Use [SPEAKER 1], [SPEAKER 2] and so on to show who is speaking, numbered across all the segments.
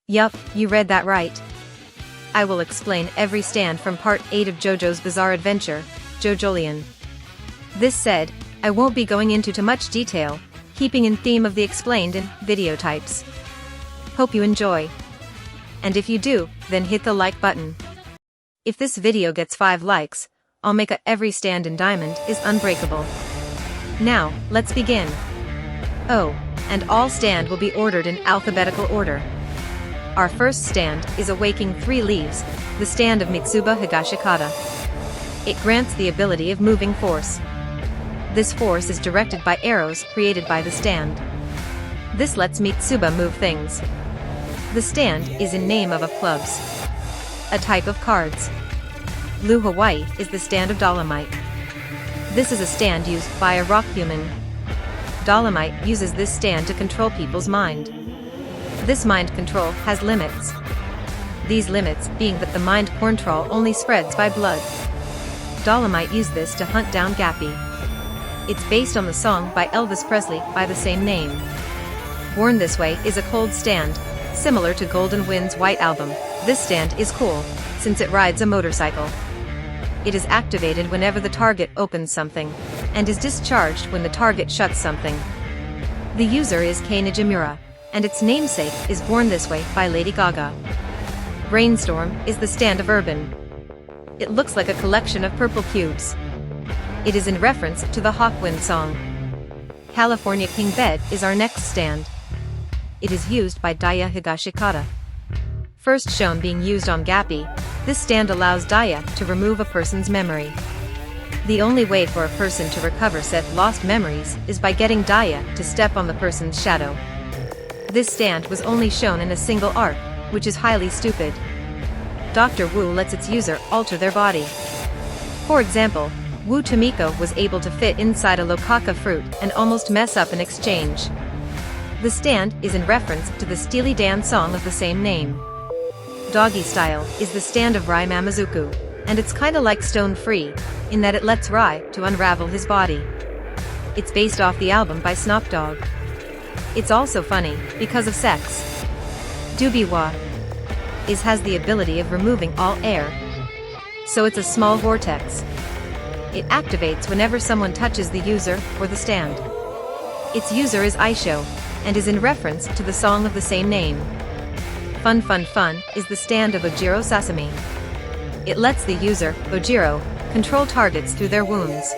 [SPEAKER 1] Yup, you read that right. I will explain every stand from part 8 of JoJo's Bizarre Adventure, JoJolion. This said, I won't be going into too much detail, keeping in theme of the explained in video types. Hope you enjoy. And if you do, then hit the like button. If this video gets 5 likes, I'll make every stand in diamond is unbreakable. Now, let's begin. Oh, and all stand will be ordered in alphabetical order. Our first stand is Awaking 3 Leaves, the stand of Mitsuba Higashikata. It grants the ability of moving force. This force is directed by arrows created by the stand. This lets Mitsuba move things. The stand is in name of clubs. A type of cards. Blue Hawaii is the stand of Dolomite. This is a stand used by a rock human. Dolomite uses this stand to control people's mind. This mind control has limits. These limits being that the mind control only spreads by blood. Dolomite used this to hunt down Gappy. It's based on the song by Elvis Presley by the same name. Born This Way is a cold stand, similar to Golden Wind's White Album. This stand is cool, since it rides a motorcycle. It is activated whenever the target opens something, and is discharged when the target shuts something. The user is Kei Nijimura, and its namesake is Born This Way by Lady Gaga. Brainstorm is the stand of Urban. It looks like a collection of purple cubes. It is in reference to the Hawkwind song. California King Bed is our next stand. It is used by Daya Higashikata. First shown being used on Gappy, this stand allows Daya to remove a person's memory. The only way for a person to recover said lost memories is by getting Daya to step on the person's shadow. This stand was only shown in a single arc, which is highly stupid. Dr. Wu lets its user alter their body. For example, Wu Tomiko was able to fit inside a Lokaka fruit and almost mess up an exchange. The stand is in reference to the Steely Dan song of the same name. Doggy Style is the stand of Rai Mamazuku, and it's kinda like Stone Free, in that it lets Rai to unravel his body. It's based off the album by Snoop Dogg. It's also funny, because of sex. Dubiwa has the ability of removing all air. So it's a small vortex. It activates whenever someone touches the user or the stand. Its user is Aisho, and is in reference to the song of the same name. Fun Fun Fun is the stand of Ojiro Sasami. It lets the user, Ojiro, control targets through their wounds.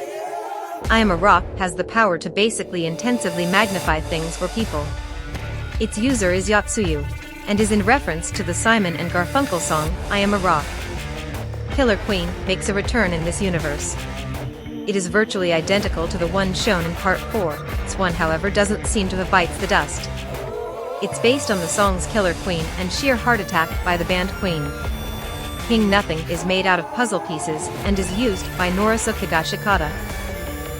[SPEAKER 1] I Am a Rock has the power to basically intensively magnify things for people. Its user is Yotsuyu, and is in reference to the Simon and Garfunkel song, I Am a Rock. Killer Queen makes a return in this universe. It is virtually identical to the one shown in part 4, this one however doesn't seem to have bites the dust. It's based on the songs Killer Queen and Sheer Heart Attack by the band Queen. King Nothing is made out of puzzle pieces and is used by Norisa Higashikata.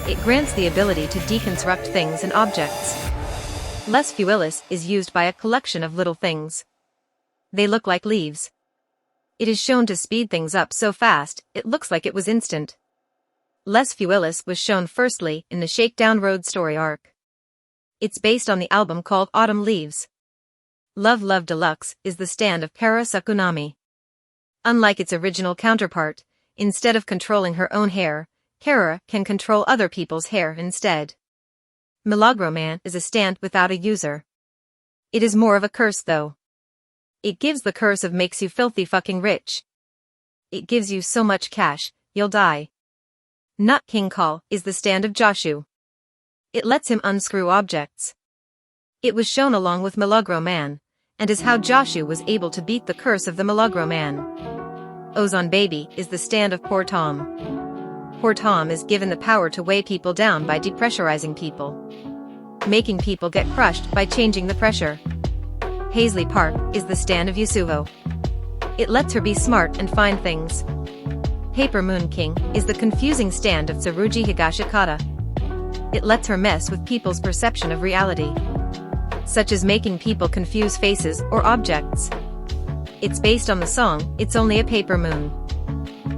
[SPEAKER 1] It grants the ability to deconstruct things and objects. Les Fuelis is used by a collection of little things. They look like leaves. It is shown to speed things up so fast, it looks like it was instant. Les Fuelis was shown firstly in the Shakedown Road story arc. It's based on the album called Autumn Leaves. Love Love Deluxe is the stand of Kara Sakunami. Unlike its original counterpart, instead of controlling her own hair, Kara can control other people's hair instead. Milagro Man is a stand without a user. It is more of a curse though. It gives the curse of makes you filthy fucking rich. It gives you so much cash, you'll die. Nut King Call is the stand of Joshu. It lets him unscrew objects. It was shown along with Milagro Man, and is how Joshu was able to beat the curse of the Milagro Man. Ozone Baby is the stand of Poor Tom. Poor Tom is given the power to weigh people down by depressurizing people. Making people get crushed by changing the pressure. Paisley Park is the stand of Yasuo. It lets her be smart and find things. Paper Moon King is the confusing stand of Tsurugi Higashikata. It lets her mess with people's perception of reality, such as making people confuse faces or objects. It's based on the song, It's Only a Paper Moon.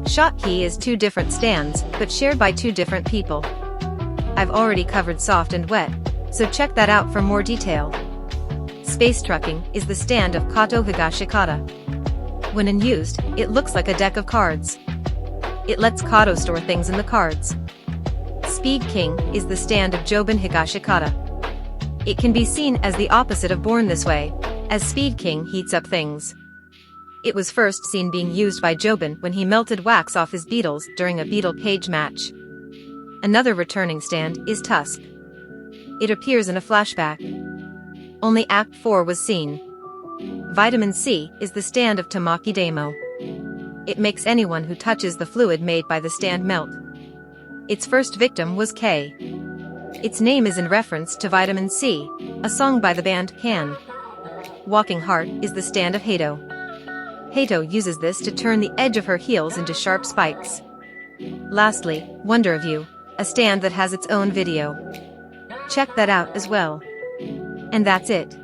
[SPEAKER 1] Shot Key is 2 different stands, but shared by 2 different people. I've already covered soft and wet, so check that out for more detail. Space Trucking is the stand of Kato Higashikata. When unused, it looks like a deck of cards. It lets Kato store things in the cards. Speed King is the stand of Jobin Higashikata. It can be seen as the opposite of Born This Way, as Speed King heats up things. It was first seen being used by Jobin when he melted wax off his beetles during a beetle cage match. Another returning stand is Tusk. It appears in a flashback. Only Act 4 was seen. Vitamin C is the stand of Tamaki Demo. It makes anyone who touches the fluid made by the stand melt. Its first victim was K. Its name is in reference to Vitamin C, a song by the band Can. Walking Heart is the stand of Hato. Hato uses this to turn the edge of her heels into sharp spikes. Lastly, Wonder of You, a stand that has its own video. Check that out as well. And that's it.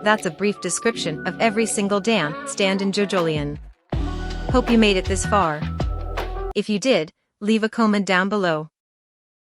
[SPEAKER 1] That's a brief description of every single damn stand in JoJolion. Hope you made it this far. If you did, leave a comment down below.